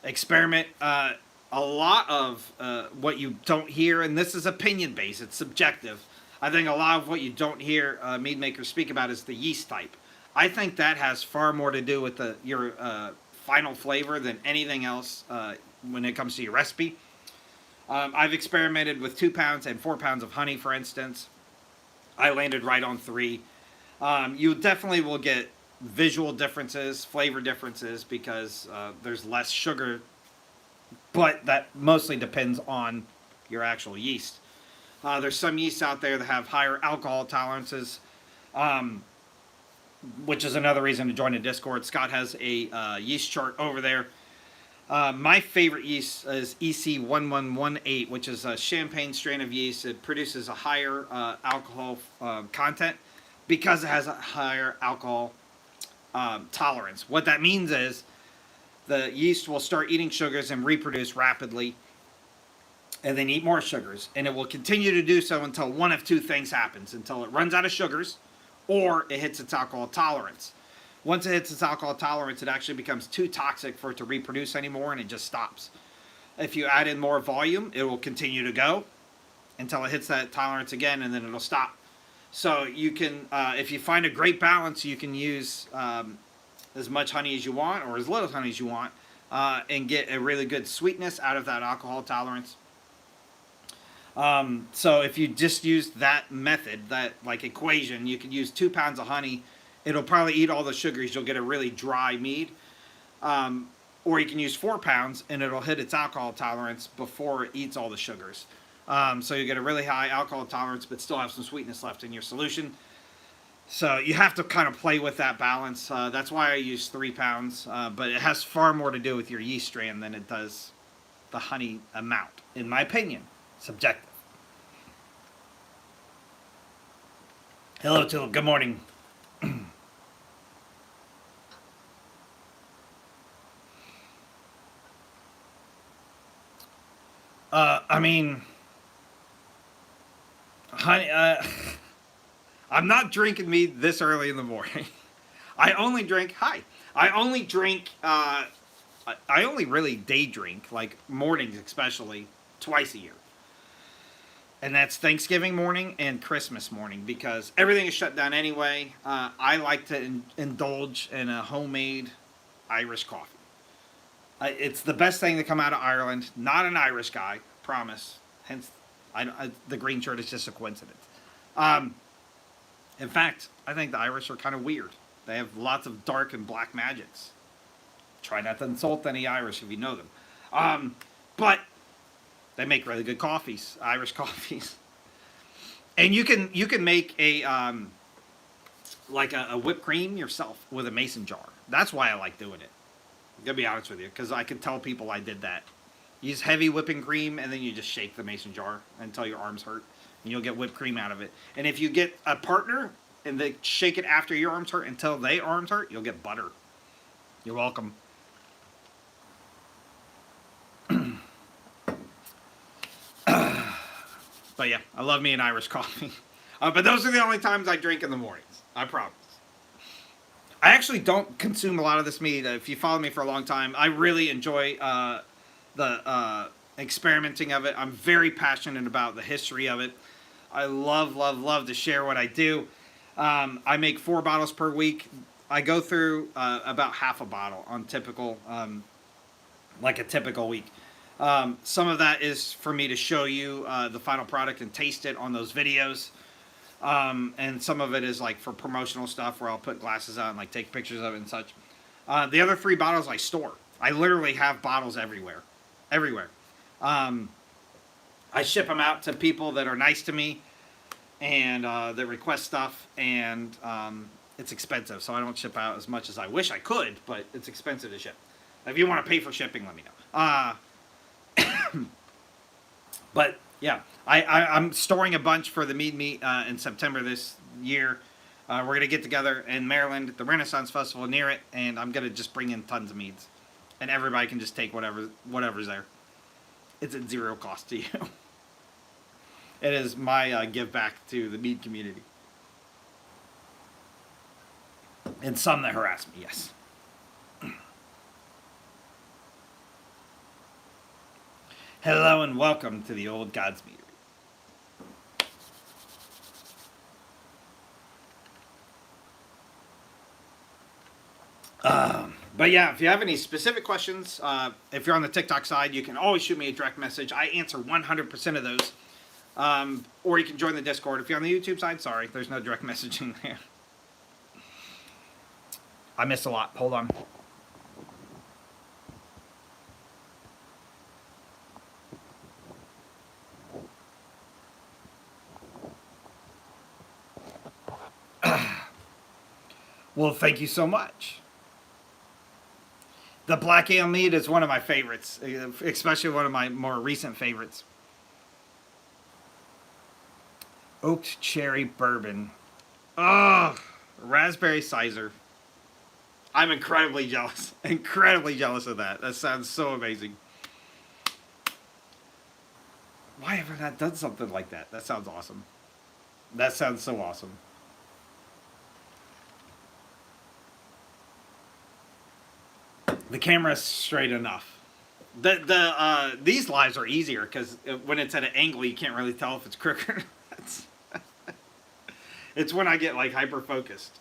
experiment. A lot of what you don't hear, and this is opinion based. It's subjective. I think a lot of what you don't hear mead makers speak about is the yeast type. I think that has far more to do with your final flavor than anything else when it comes to your recipe. I've experimented with 2 pounds and 4 pounds of honey, for instance. I landed right on 3. You definitely will get visual differences, flavor differences, because there's less sugar, but that mostly depends on your actual yeast. There's some yeasts out there that have higher alcohol tolerances, um, which is another reason to join the Discord. Scott has a yeast chart over there. My favorite yeast is EC1118, which is a champagne strain of yeast. It produces a higher alcohol content because it has a higher alcohol tolerance. What that means is the yeast will start eating sugars and reproduce rapidly, and then eat more sugars. And it will continue to do so until one of two things happens, until it runs out of sugars or it hits its alcohol tolerance. Once it hits its alcohol tolerance, it actually becomes too toxic for it to reproduce anymore, and it just stops. If you add in more volume, it will continue to go until it hits that tolerance again, and then it'll stop. So you can, if you find a great balance, you can use as much honey as you want or as little honey as you want, and get a really good sweetness out of that alcohol tolerance. So if you just use that method, that like equation, you could use 2 pounds of honey. It'll probably eat all the sugars. You'll get a really dry mead. Or you can use 4 pounds and it'll hit its alcohol tolerance before it eats all the sugars. So you get a really high alcohol tolerance, but still have some sweetness left in your solution. So you have to kind of play with that balance. That's why I use 3 pounds. But it has far more to do with your yeast strain than it does the honey amount, in my opinion. Subjective. Hello, Tulip. Good morning. I mean, honey. I'm not drinking mead this early in the morning. I only drink. Hi. I only drink. I only really day drink, like mornings especially, twice a year. And that's Thanksgiving morning and Christmas morning because everything is shut down anyway. I like to indulge in a homemade Irish coffee. It's the best thing to come out of Ireland. Not an Irish guy, promise. Hence, the green shirt is just a coincidence. Um, in fact, I think the Irish are kind of weird. They have lots of dark and black magics. Try not to insult any Irish if you know them. But They make really good coffees, Irish coffees. And you can make a like a whipped cream yourself with a mason jar. That's why I like doing it. I'm gonna be honest with you, because I could tell people I did that. Use heavy whipping cream, and then you just shake the mason jar until your arms hurt, and you'll get whipped cream out of it. And if you get a partner and they shake it after your arms hurt until their arms hurt, you'll get butter. You're welcome. But yeah, I love me an Irish coffee. But those are the only times I drink in the mornings. I promise. I actually don't consume a lot of this mead. If you follow me for a long time, I really enjoy the experimenting of it. I'm very passionate about the history of it. I love to share what I do. I make 4 bottles per week. I go through about half a bottle on typical, like a typical week. Some of that is for me to show you the final product and taste it on those videos. And some of it is like for promotional stuff where I'll put glasses on and like take pictures of it and such. The other 3 bottles I store. I literally have bottles everywhere. Everywhere. I ship them out to people that are nice to me and that request stuff, and it's expensive, so I don't ship out as much as I wish I could, but it's expensive to ship. If you want to pay for shipping, let me know. But yeah, I'm storing a bunch for the Mead Meet in September this year. We're going to get together in Maryland at the Renaissance Festival near it, and I'm going to just bring in tons of meads. And everybody can just take whatever's there. It's at zero cost to you. It is my give back to the mead community. And some that harass me, yes. Hello and welcome to the Old Gods Meadery. But yeah, if you have any specific questions, if you're on the TikTok side, you can always shoot me a direct message. I answer 100% of those. Or you can join the Discord. If you're on the YouTube side, sorry, there's no direct messaging there. I missed a lot. Hold on. Well, thank you so much. The Black Ale Mead is one of my favorites, especially one of my more recent favorites. Oaked Cherry Bourbon. Oh, Raspberry Sizer. I'm incredibly jealous. Incredibly jealous of that. That sounds so amazing. Why haven't I done something like that? That sounds awesome. That sounds so awesome. The camera's straight enough. These lives are easier because when it's at an angle, you can't really tell if it's crooked or not. It's when I get like hyper focused.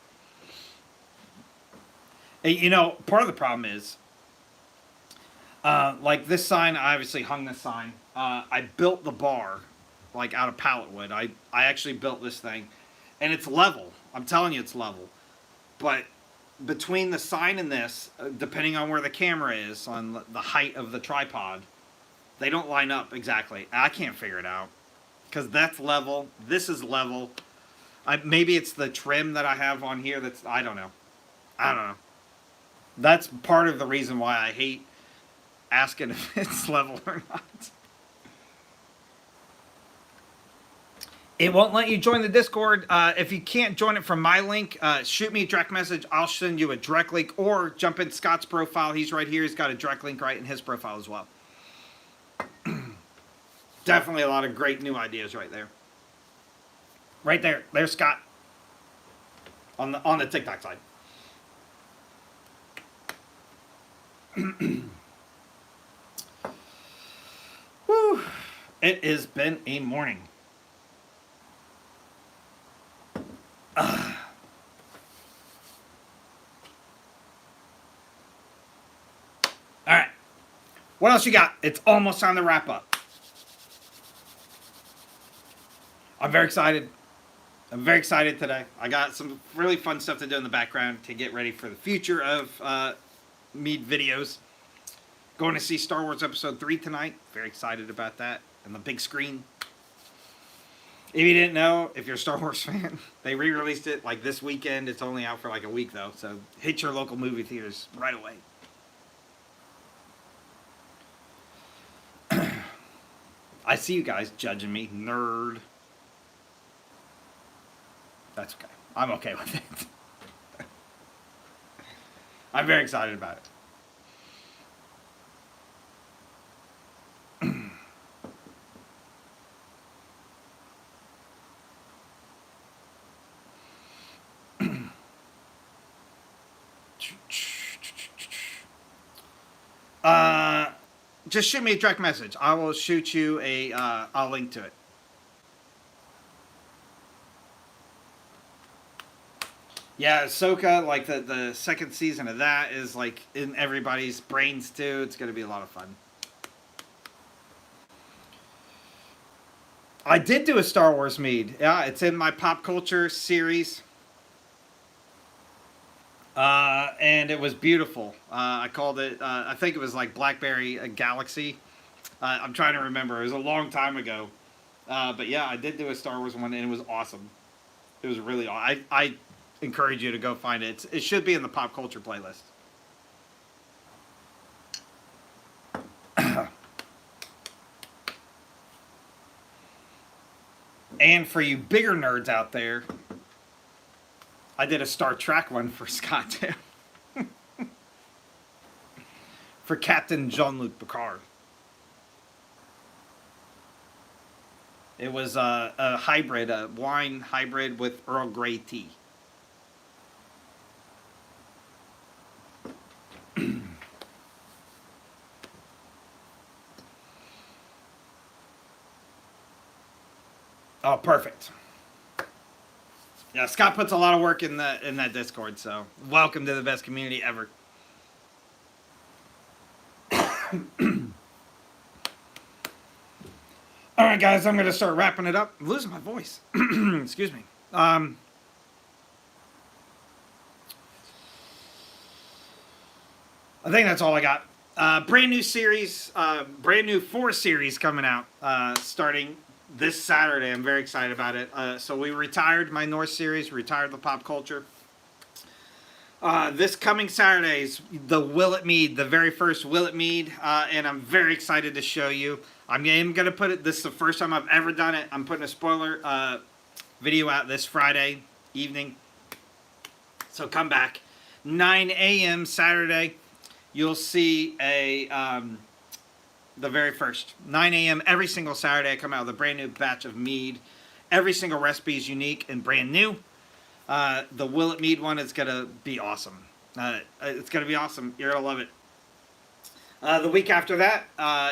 You know, part of the problem is, like this sign. I obviously hung this sign. I built the bar, like out of pallet wood. I actually built this thing, and it's level. I'm telling you, it's level, but between the sign and this, depending on where the camera is, on the height of the tripod, they don't line up exactly. I can't figure it out. Because that's level. This is level. Maybe it's the trim that I have on here that's... I don't know. That's part of the reason why I hate asking if it's level or not. It won't let you join the Discord. If you can't join it from my link, shoot me a direct message. I'll send you a direct link, or jump in Scott's profile. He's right here. He's got a direct link right in his profile as well. Definitely a lot of great new ideas right there. Right there. There's Scott. On the TikTok side. Whew. It has been a morning. Alright. What else you got? It's almost time to wrap up. I'm very excited. I'm very excited today. I got some really fun stuff to do in the background to get ready for the future of Mead videos. Going to see Star Wars Episode 3 tonight. Very excited about that. And the big screen. If you didn't know, if you're a Star Wars fan, they re-released it like this weekend. It's only out for like a week though. So hit your local movie theaters right away. I see you guys judging me. Nerd. That's okay. I'm okay with it. I'm very excited about it. Just shoot me a direct message. I will shoot you I'll link to it. Yeah, Ahsoka, like the second season of that is like in everybody's brains too. It's going to be a lot of fun. I did do a Star Wars mead. Yeah, it's in my pop culture series. And it was beautiful. I called it, I think it was like Blackberry Galaxy. I'm trying to remember. It was a long time ago. But yeah, I did do a Star Wars one, and it was awesome. It was really awesome. I encourage you to go find it. It should be in the pop culture playlist. And for you bigger nerds out there, I did a Star Trek one for Scott too. For Captain Jean-Luc Picard. It was a hybrid, a wine hybrid with Earl Grey tea. Oh, perfect. Yeah, Scott puts a lot of work in that Discord, so welcome to the best community ever. All right, guys, I'm going to start wrapping it up. I'm losing my voice. Excuse me. I think that's all I got. Brand new series, brand new 4 series coming out, starting this Saturday. I'm very excited about it. So we retired my North series, retired the pop culture. This coming Saturday is the Will It Mead, the very first Will It Mead, and I'm very excited to show you. I'm going to put it, this is the first time I've ever done it. I'm putting a spoiler video out this Friday evening. So come back. 9 a.m. Saturday, you'll see the very first. 9 a.m. every single Saturday, I come out with a brand new batch of mead. Every single recipe is unique and brand new. The Will It Mead one is going to be awesome. It's going to be awesome. You're going to love it. The week after that,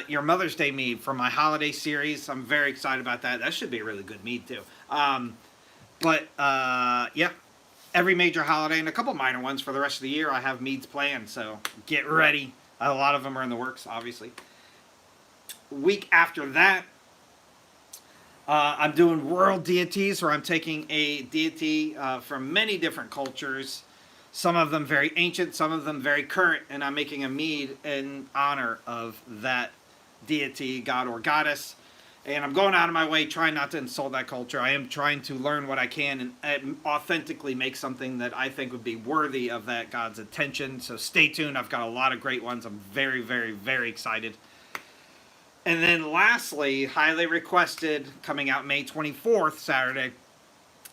your Mother's Day mead from my holiday series. I'm very excited about that. That should be a really good mead, too. Yeah, every major holiday and a couple minor ones for the rest of the year, I have meads planned, so get ready. A lot of them are in the works, obviously. Week after that, I'm doing world deities, where I'm taking a deity from many different cultures, some of them very ancient, some of them very current, and I'm making a mead in honor of that deity, god or goddess. And I'm going out of my way trying not to insult that culture. I am trying to learn what I can and authentically make something that I think would be worthy of that god's attention. So stay tuned. I've got a lot of great ones. I'm very, very, very excited. And then lastly, highly requested, coming out May 24th, Saturday,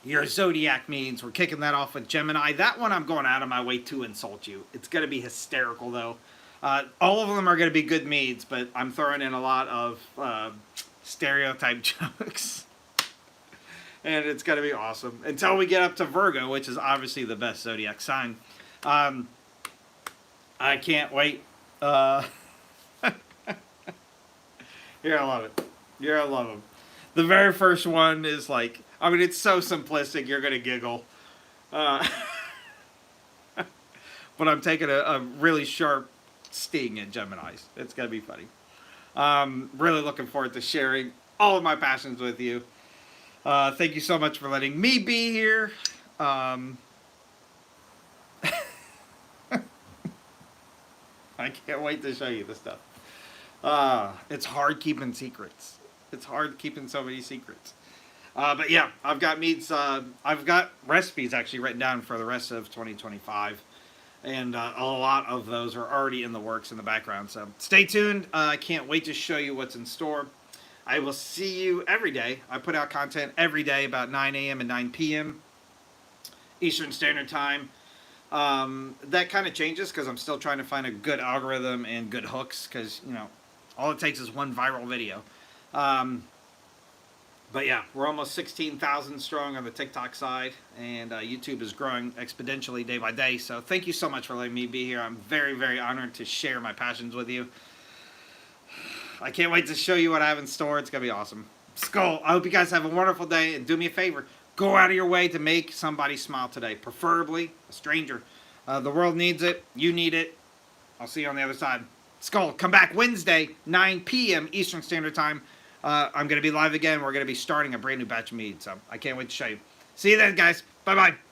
your Zodiac means. We're kicking that off with Gemini. That one I'm going out of my way to insult you. It's going to be hysterical, though. All of them are going to be good meads, but I'm throwing in a lot of stereotype jokes. And it's going to be awesome. Until we get up to Virgo, which is obviously the best Zodiac sign. I can't wait. You're going to love it. You're going to love them. The very first one is like, I mean, it's so simplistic, you're going to giggle. But I'm taking a really sharp sting at Geminis. It's going to be funny. Really looking forward to sharing all of my passions with you. Thank you so much for letting me be here. I I can't wait to show you this stuff. It's hard keeping secrets. It's hard keeping so many secrets. But yeah, I've got meats. I've got recipes actually written down for the rest of 2025. And a lot of those are already in the works in the background. So stay tuned. I can't wait to show you what's in store. I will see you every day. I put out content every day about 9 a.m. and 9 p.m. Eastern Standard Time. That kind of changes because I'm still trying to find a good algorithm and good hooks because, you know, all it takes is one viral video. But yeah, we're almost 16,000 strong on the TikTok side, and YouTube is growing exponentially day by day. So thank you so much for letting me be here. I'm very, very honored to share my passions with you. I can't wait to show you what I have in store. It's going to be awesome. Skull, I hope you guys have a wonderful day, and do me a favor. Go out of your way to make somebody smile today, preferably a stranger. The world needs it. You need it. I'll see you on the other side. Skull, come back Wednesday, 9 p.m. Eastern Standard Time. I'm going to be live again. We're going to be starting a brand new batch of mead, so I can't wait to show you. See you then, guys. Bye-bye.